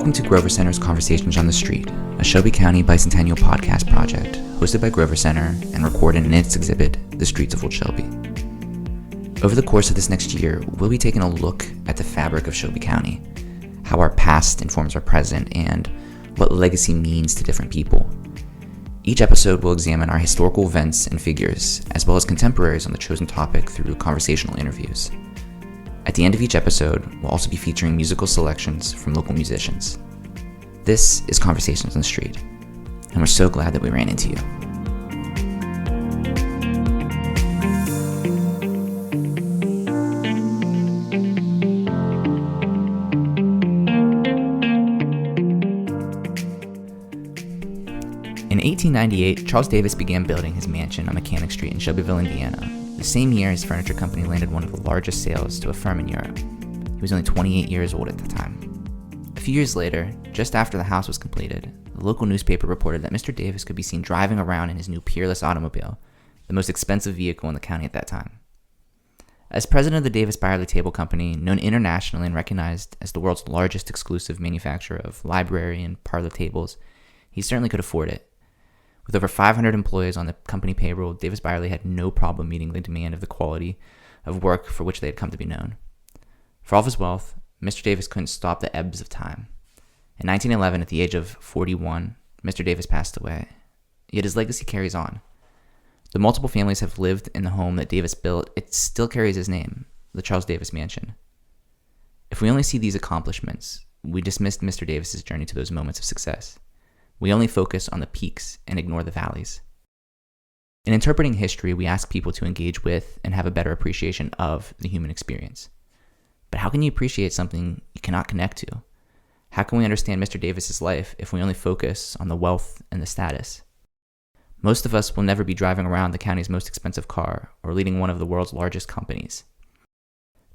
Welcome to Grover Center's Conversations on the Street, a Shelby County bicentennial podcast project hosted by Grover Center and recorded in its exhibit, The Streets of Old Shelby. Over the course of this next year, we'll be taking a look at the fabric of Shelby County, how our past informs our present, and what legacy means to different people. Each episode will examine our historical events and figures, as well as contemporaries on the chosen topic through conversational interviews. At the end of each episode, we'll also be featuring musical selections from local musicians. This is Conversations on the Street, and we're so glad that we ran into you. In 1898, Charles Davis began building his mansion on Mechanic Street in Shelbyville, Indiana. The same year, his furniture company landed one of the largest sales to a firm in Europe. He was only 28 years old at the time. A few years later, just after the house was completed, the local newspaper reported that Mr. Davis could be seen driving around in his new Peerless automobile, the most expensive vehicle in the county at that time. As president of the Davis Byerly Table Company, known internationally and recognized as the world's largest exclusive manufacturer of library and parlor tables, he certainly could afford it. With over 500 employees on the company payroll, Davis Byerly had no problem meeting the demand of the quality of work for which they had come to be known. For all of his wealth, Mr. Davis couldn't stop the ebbs of time. In 1911, at the age of 41, Mr. Davis passed away. Yet his legacy carries on. The multiple families have lived in the home that Davis built. It still carries his name, the Charles Davis Mansion. If we only see these accomplishments, we dismiss Mr. Davis's journey to those moments of success. We only focus on the peaks and ignore the valleys. In interpreting history, we ask people to engage with and have a better appreciation of the human experience. But how can you appreciate something you cannot connect to? How can we understand Mr. Davis's life if we only focus on the wealth and the status? Most of us will never be driving around the county's most expensive car or leading one of the world's largest companies.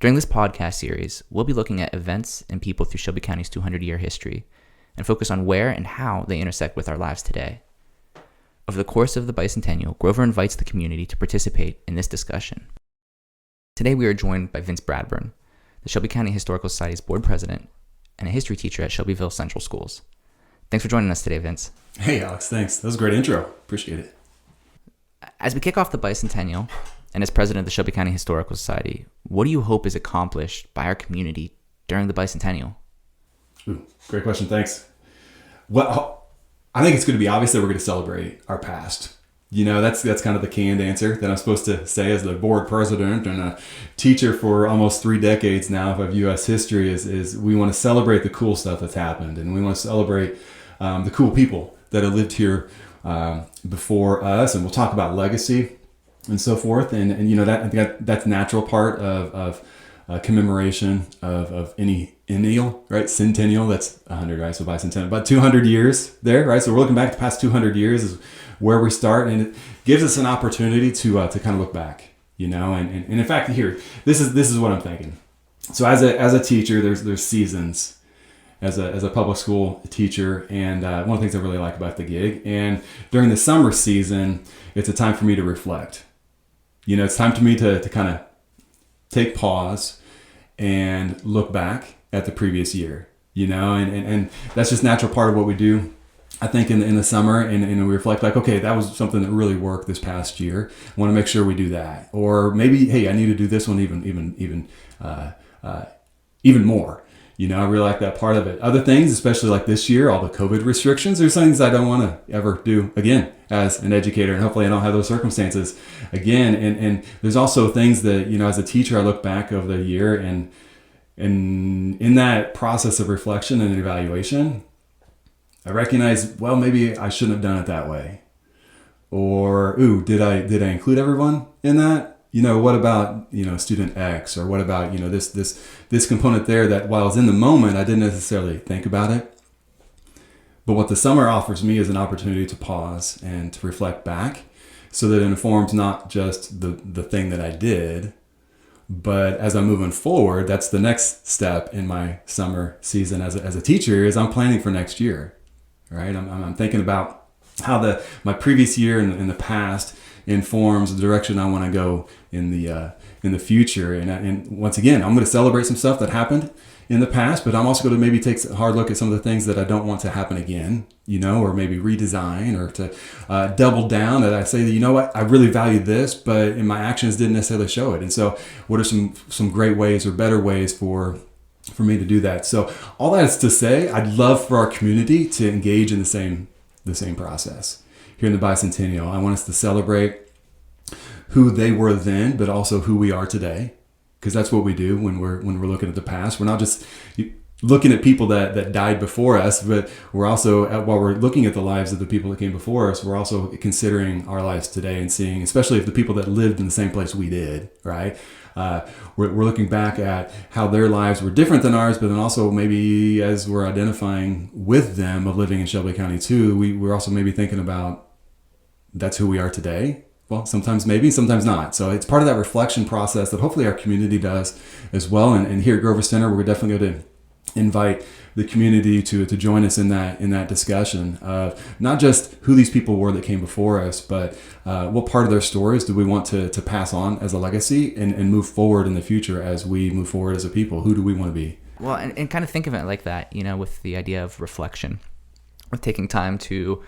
During this podcast series, we'll be looking at events and people through Shelby County's 200-year history, and focus on where and how they intersect with our lives today. Over the course of the bicentennial, Grover invites the community to participate in this discussion. Today we are joined by Vince Bradburn, the Shelby County Historical Society's board president and a history teacher at Shelbyville Central Schools. Thanks for joining us today, Vince. Hey, Alex, thanks. That was a great intro. Appreciate it. As we kick off the bicentennial, and as president of the Shelby County Historical Society, what do you hope is accomplished by our community during the bicentennial? Ooh, great question. Thanks. Well, I think it's going to be obvious that we're going to celebrate our past. You know, that's kind of the canned answer that I'm supposed to say as the board president and a teacher for almost 3 decades now of U.S. history is we want to celebrate the cool stuff that's happened, and we want to celebrate the cool people that have lived here before us, and we'll talk about legacy and so forth. And you know, that's natural part of commemoration of any ennial, right? Centennial, that's 100, right? So bicentennial, about 200 years there, right? So we're looking back the past 200 years is where we start, and it gives us an opportunity to kind of look back, you know. And in fact, here, this is what I'm thinking. So as a teacher, there's seasons as a public school teacher, and one of the things I really like about the gig, and during the summer season, it's a time for me to reflect. You know, it's time for me to kind of take pause and look back at the previous year, you know, and that's just natural part of what we do, I think, in the summer, and we reflect like, okay, that was something that really worked this past year. I want to make sure we do that, or maybe, hey, I need to do this one even more. You know, I really like that part of it. Other things, especially like this year, all the COVID restrictions, there's things I don't want to ever do again as an educator, and hopefully I don't have those circumstances again. And there's also things that, you know, as a teacher, I look back over the year, and in that process of reflection and evaluation, I recognize, well, maybe I shouldn't have done it that way. Or, ooh, did I include everyone in that? You know, what about, you know, student X, or what about, you know, this component there that while I was in the moment, I didn't necessarily think about it. But what the summer offers me is an opportunity to pause and to reflect back, so that it informs not just the thing that I did, but as I'm moving forward, that's the next step in my summer season as a teacher, is I'm planning for next year, right? I'm thinking about how my previous year in the past informs the direction I want to go in the future. And once again, I'm going to celebrate some stuff that happened in the past, but I'm also going to maybe take a hard look at some of the things that I don't want to happen again, or maybe redesign, or to double down that I say that, you know what, I really value this, but in my actions didn't necessarily show it. And so what are some great ways or better ways for me to do that? So all that is to say, I'd love for our community to engage in the same process here in the bicentennial. I want us to celebrate who they were then, but also who we are today. Because that's what we do when we're looking at the past. We're not just looking at people that died before us, but we're also, while we're looking at the lives of the people that came before us, we're also considering our lives today and seeing, especially if the people that lived in the same place we did, right? We're looking back at how their lives were different than ours, but then also maybe as we're identifying with them of living in Shelby County too, we're also maybe thinking about that's who we are today. Well, sometimes maybe, sometimes not. So it's part of that reflection process that hopefully our community does as well. And here at Grover Center, we're definitely going to invite the community to join us in that discussion of not just who these people were that came before us, but what part of their stories do we want to pass on as a legacy and move forward in the future as we move forward as a people? Who do we want to be? Well, and kind of think of it like that, with the idea of reflection, with taking time to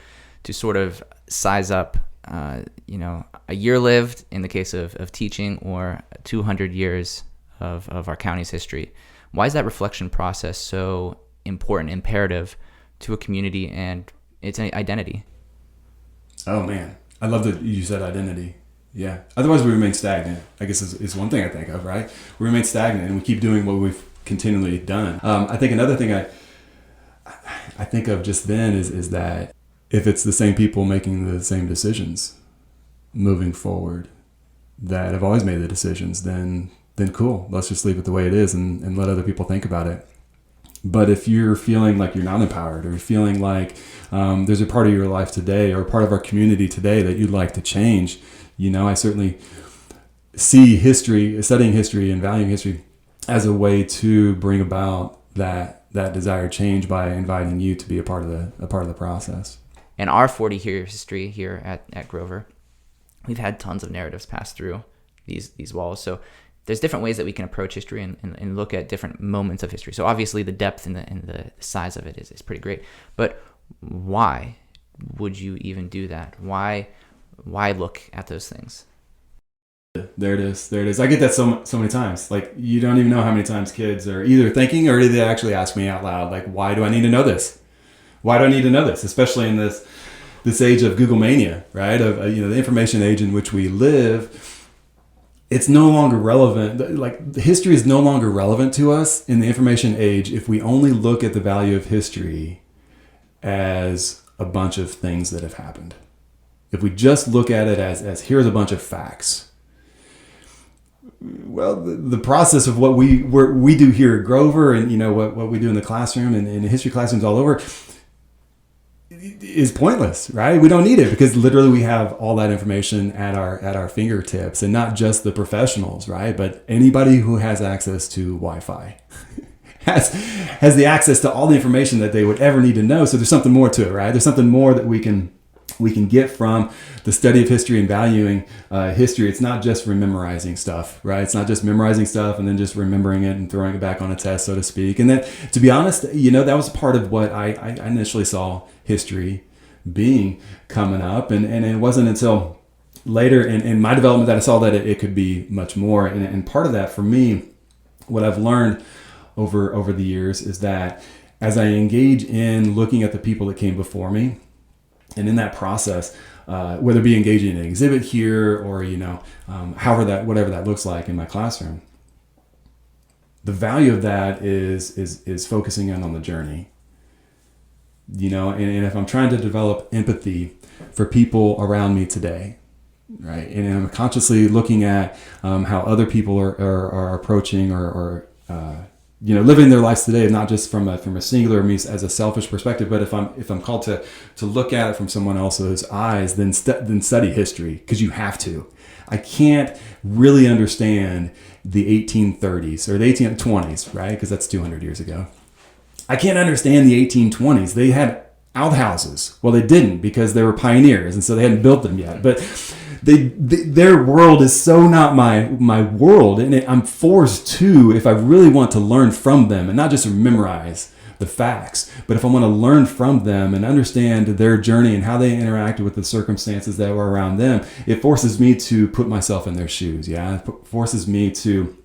sort of size up a year lived in the case of teaching, or 200 years of our county's history. Why is that reflection process so important, imperative to a community and its identity? Oh man, I love that you said identity. Yeah. Otherwise we remain stagnant, I guess is one thing I think of, right? We remain stagnant and we keep doing what we've continually done. I think another thing I think of just then is that if it's the same people making the same decisions moving forward that have always made the decisions, then cool. Let's just leave it the way it is and let other people think about it. But if you're feeling like you're not empowered, or feeling like there's a part of your life today or part of our community today that you'd like to change, I certainly see studying history and valuing history as a way to bring about that desired change by inviting you to be a part of the process. In our 40-year history here at Grover, we've had tons of narratives pass through these walls. So there's different ways that we can approach history and look at different moments of history. So obviously the depth and the size of it is pretty great. But why would you even do that? Why look at those things? There it is. I get that so many times. Like, you don't even know how many times kids are either thinking or they actually ask me out loud, like, why do I need to know this? Why do I need to know this? Especially in this age of Google mania, right? Of the information age in which we live, it's no longer relevant. Like, history is no longer relevant to us in the information age if we only look at the value of history as a bunch of things that have happened. If we just look at it as here's a bunch of facts. Well, the process of what we do here at Grover, and what we do in the classroom and in history classrooms all over, is pointless, right? We don't need it because literally we have all that information at our fingertips, and not just the professionals, right? But anybody who has access to Wi-Fi has the access to all the information that they would ever need to know. So there's something more to it, right? There's something more that we can get from the study of history and valuing history. It's not just memorizing stuff, right? It's not just memorizing stuff and then just remembering it and throwing it back on a test, so to speak. And then, to be honest, that was part of what I initially saw history being coming up. And it wasn't until later in my development that I saw that it could be much more. And part of that for me, what I've learned over the years is that as I engage in looking at the people that came before me, and in that process, whether it be engaging in an exhibit here or, whatever that looks like in my classroom, the value of that is focusing in on the journey. And if I'm trying to develop empathy for people around me today, right, and I'm consciously looking at how other people are approaching or living their lives today, not just from a singular me as a selfish perspective, but if I'm called to look at it from someone else's eyes, then study history, because you have to. I can't really understand the 1830s or the 1820s, right? Because that's 200 years ago. I can't understand the 1820s. They had outhouses. Well, they didn't, because they were pioneers, and so they hadn't built them yet. But their world is so not my world, and I'm forced to, if I really want to learn from them and not just memorize the facts, but if I want to learn from them and understand their journey and how they interacted with the circumstances that were around them, it forces me to put myself in their shoes. Yeah, it forces me to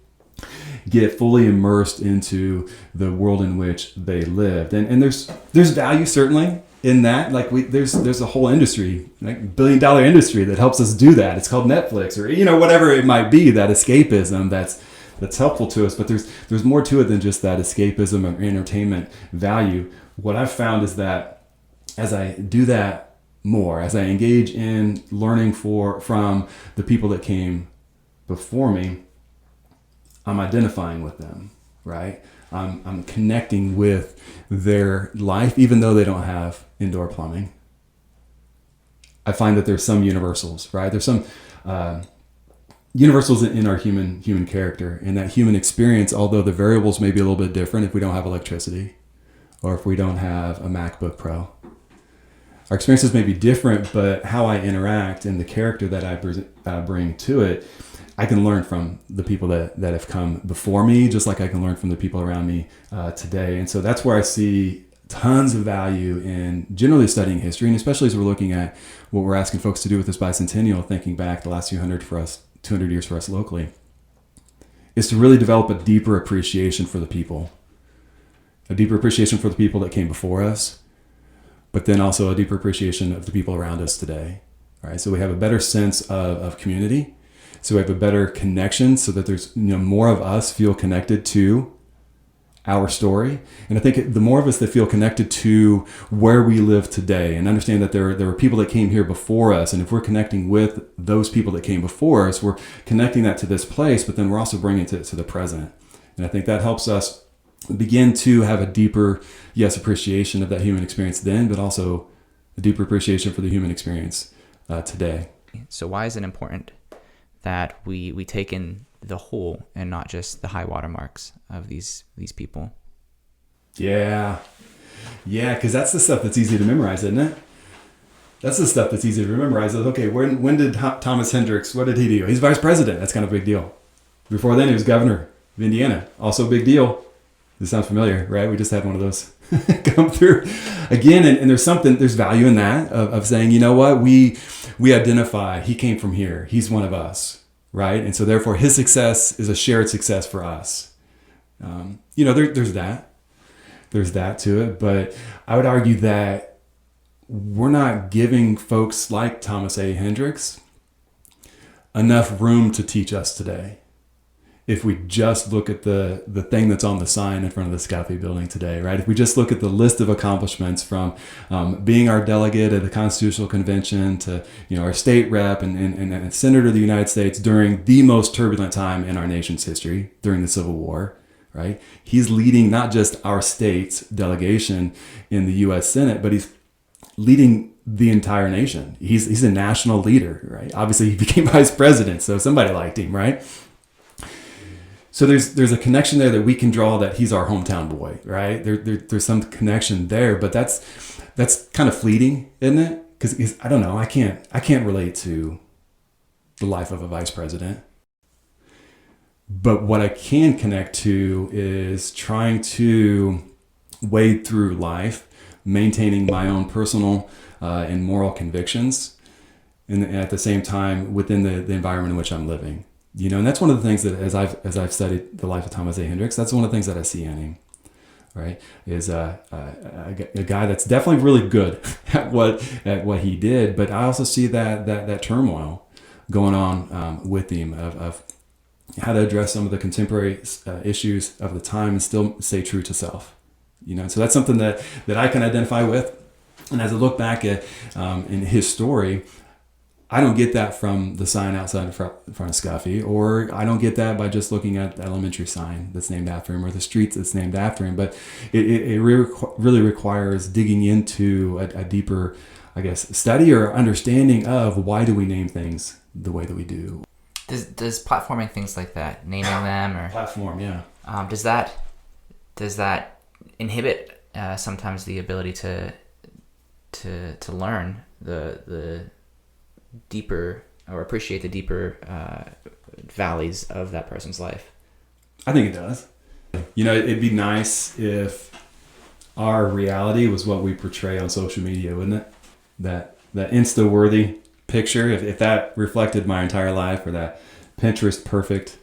get fully immersed into the world in which they lived, and there's value certainly in that. Like there's a whole industry, like $1 billion industry, that helps us do that. It's called Netflix, or whatever it might be. That escapism that's helpful to us, but there's more to it than just that escapism or entertainment value. What I've found is that as I do that more, as I engage in learning from the people that came before me, I'm identifying with them, right? I'm connecting with their life, even though they don't have indoor plumbing. I find that there's some universals, right? There's some universals in our human character, in that human experience, although the variables may be a little bit different if we don't have electricity or if we don't have a MacBook Pro. Our experiences may be different, but how I interact and the character that I bring to it, I can learn from the people that have come before me, just like I can learn from the people around me today. And so that's where I see tons of value in generally studying history, and especially as we're looking at what we're asking folks to do with this bicentennial, thinking back the last 200 years for us locally, is to really develop a deeper appreciation for the people. A deeper appreciation for the people that came before us, but then also a deeper appreciation of the people around us today. All right, so we have a better sense of community. So we have a better connection, so that there's more of us feel connected to our story. And I think the more of us that feel connected to where we live today, and understand that there were people that came here before us, and if we're connecting with those people that came before us, we're connecting that to this place, but then we're also bringing it to the present. And I think that helps us begin to have a deeper, appreciation of that human experience then, but also a deeper appreciation for the human experience today. So why is it important that we take in the whole and not just the high watermarks of these people? Yeah, because that's the stuff that's easy to memorize, isn't it? That's the stuff that's easy to memorize. Okay, when did Thomas Hendrix, what did he do? He's vice president. That's kind of a big deal. Before then, he was governor of Indiana. Also a big deal. This sounds familiar, right? We just had one of those come through again. And there's value in that of saying, you know what, we identify, he came from here. He's one of us, right? And so therefore his success is a shared success for us. There's that to it. But I would argue that we're not giving folks like Thomas A. Hendrix enough room to teach us today. If we just look at the thing that's on the sign in front of the Scaffi building today, right? If we just look at the list of accomplishments from being our delegate at the Constitutional Convention to our state rep and Senator of the United States during the most turbulent time in our nation's history, during the Civil War, right? He's leading not just our state's delegation in the U.S. Senate, but he's leading the entire nation. He's a national leader, right? Obviously, he became vice president, so somebody liked him, right? So there's a connection there that we can draw, that he's our hometown boy, right? There's some connection there, but that's kind of fleeting, isn't it? Because I don't know, I can't relate to the life of a vice president. But what I can connect to is trying to wade through life, maintaining my own personal and moral convictions, and at the same time within the environment in which I'm living. And that's one of the things that as I've studied the life of Thomas A. Hendrix, that's one of the things that I see in him, right? Is a guy that's definitely really good at what he did, but I also see that turmoil going on with him of how to address some of the contemporary issues of the time and still stay true to self. So that's something that I can identify with, and as I look back at in his story, I don't get that from the sign outside in front of Scaffi, or I don't get that by just looking at the elementary sign that's named after him or the streets that's named after him. But it really requires digging into a deeper, study or understanding of why do we name things the way that we do. Does platforming things like that, naming them, or platform, yeah. Does that inhibit sometimes the ability to learn the deeper or appreciate the deeper valleys of that person's life. I think it does. It'd be nice if our reality was what we portray on social media, wouldn't it? That Insta-worthy picture, if that reflected my entire life, or that Pinterest perfect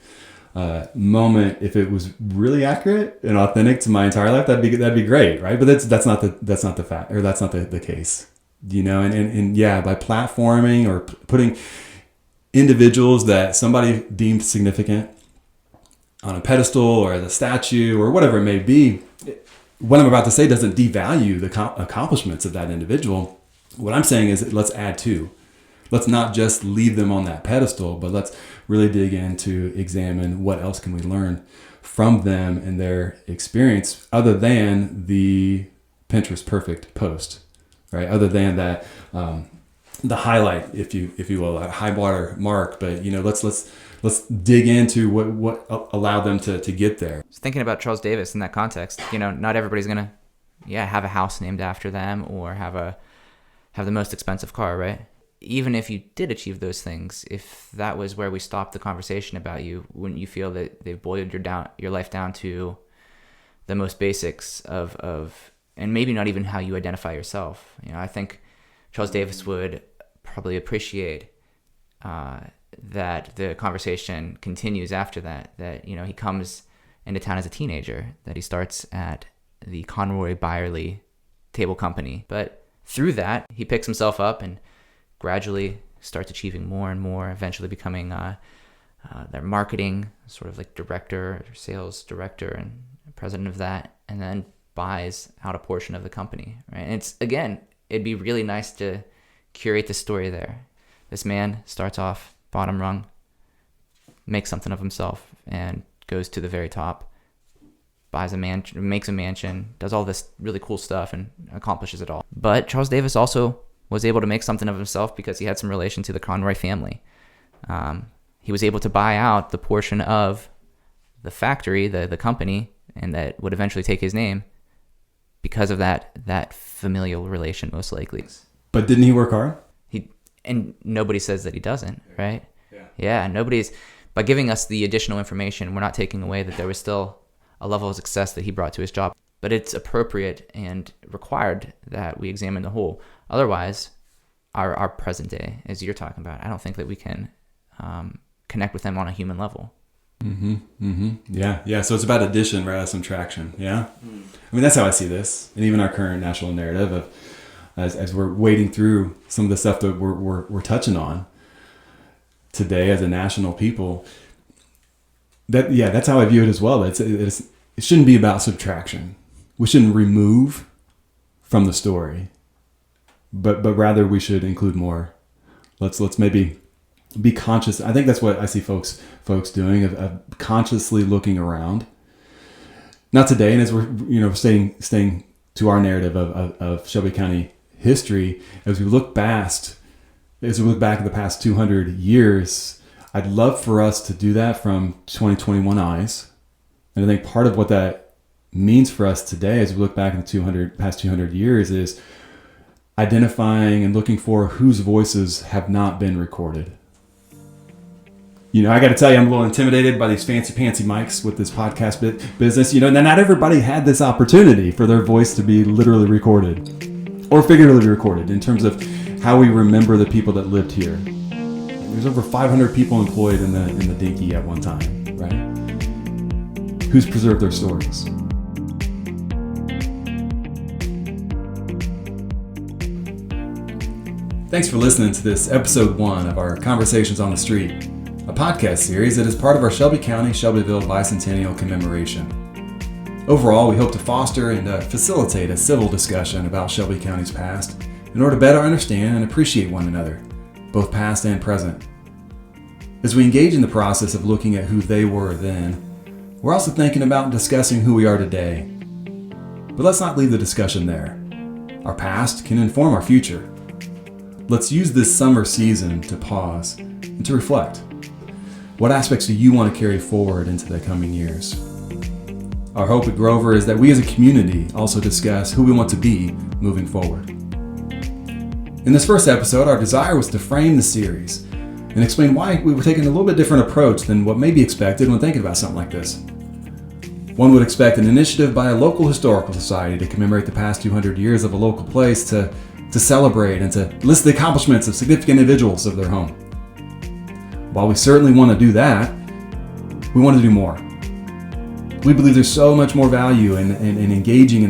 moment, if it was really accurate and authentic to my entire life, that'd be great, right? But that's not the fact, or that's not the case, and yeah, by platforming or putting individuals that somebody deemed significant on a pedestal or as a statue or whatever it may be, what I'm about to say doesn't devalue the accomplishments of that individual. What I'm saying is, let's add to. Let's not just leave them on that pedestal, but let's really dig in to examine what else can we learn from them and their experience, other than the Pinterest perfect post, right? Other than that, the highlight, if you will, a high water mark. But let's dig into what allowed them to get there. Thinking about Charles Davis in that context, not everybody's gonna, have a house named after them or have the most expensive car, right? Even if you did achieve those things, if that was where we stopped the conversation about you, wouldn't you feel that they've boiled your life down to the most basics of, and maybe not even how you identify yourself? I think Charles Davis would probably appreciate that the conversation continues after that he comes into town as a teenager, that he starts at the Conroy Byerly Table Company, but through that he picks himself up and gradually starts achieving more and more, eventually becoming their marketing sort of like director, or sales director, and president of that, and then buys out a portion of the company, right? And it'd be really nice to curate the story there. This man starts off bottom rung, makes something of himself, and goes to the very top, buys a mansion, makes a mansion, does all this really cool stuff, and accomplishes it all. But Charles Davis also was able to make something of himself because he had some relation to the Conroy family. He was able to buy out the portion of the factory, the company, and that would eventually take his name because of that familial relation, most likely. But didn't he work hard? And nobody says that he doesn't, right? Yeah, by giving us the additional information, we're not taking away that there was still a level of success that he brought to his job. But it's appropriate and required that we examine the whole. Otherwise, our present day, as you're talking about, I don't think that we can connect with them on a human level. Yeah. So it's about addition rather than subtraction. Yeah. I mean, that's how I see this, and even our current national narrative of as we're wading through some of the stuff that we're touching on today as a national people. That's how I view it as well. It shouldn't be about subtraction. We shouldn't remove from the story, but rather we should include more. Let's maybe be conscious. I think that's what I see folks doing, of consciously looking around. Not today, and as we're staying to our narrative of Shelby County history, as we look back at the past 200 years, I'd love for us to do that from 2021 eyes. And I think part of what that means for us today, as we look back in the past 200 years, is identifying and looking for whose voices have not been recorded. I got to tell you, I'm a little intimidated by these fancy mics with this podcast business. Not everybody had this opportunity for their voice to be literally recorded or figuratively recorded in terms of how we remember the people that lived here. There's over 500 people employed in the dinky at one time, right? Who's preserved their stories? Thanks for listening to this episode 1 of our Conversations on the Street, a podcast series that is part of our Shelby County, Shelbyville bicentennial commemoration. Overall, we hope to foster and facilitate a civil discussion about Shelby County's past in order to better understand and appreciate one another, both past and present. As we engage in the process of looking at who they were then, we're also thinking about and discussing who we are today. But let's not leave the discussion there. Our past can inform our future. Let's use this summer season to pause and to reflect. What aspects do you want to carry forward into the coming years? Our hope at Grover is that we as a community also discuss who we want to be moving forward. In this first episode, our desire was to frame the series and explain why we were taking a little bit different approach than what may be expected when thinking about something like this. One would expect an initiative by a local historical society to commemorate the past 200 years of a local place to celebrate and to list the accomplishments of significant individuals of their home. While we certainly want to do that, we want to do more. We believe there's so much more value in engaging in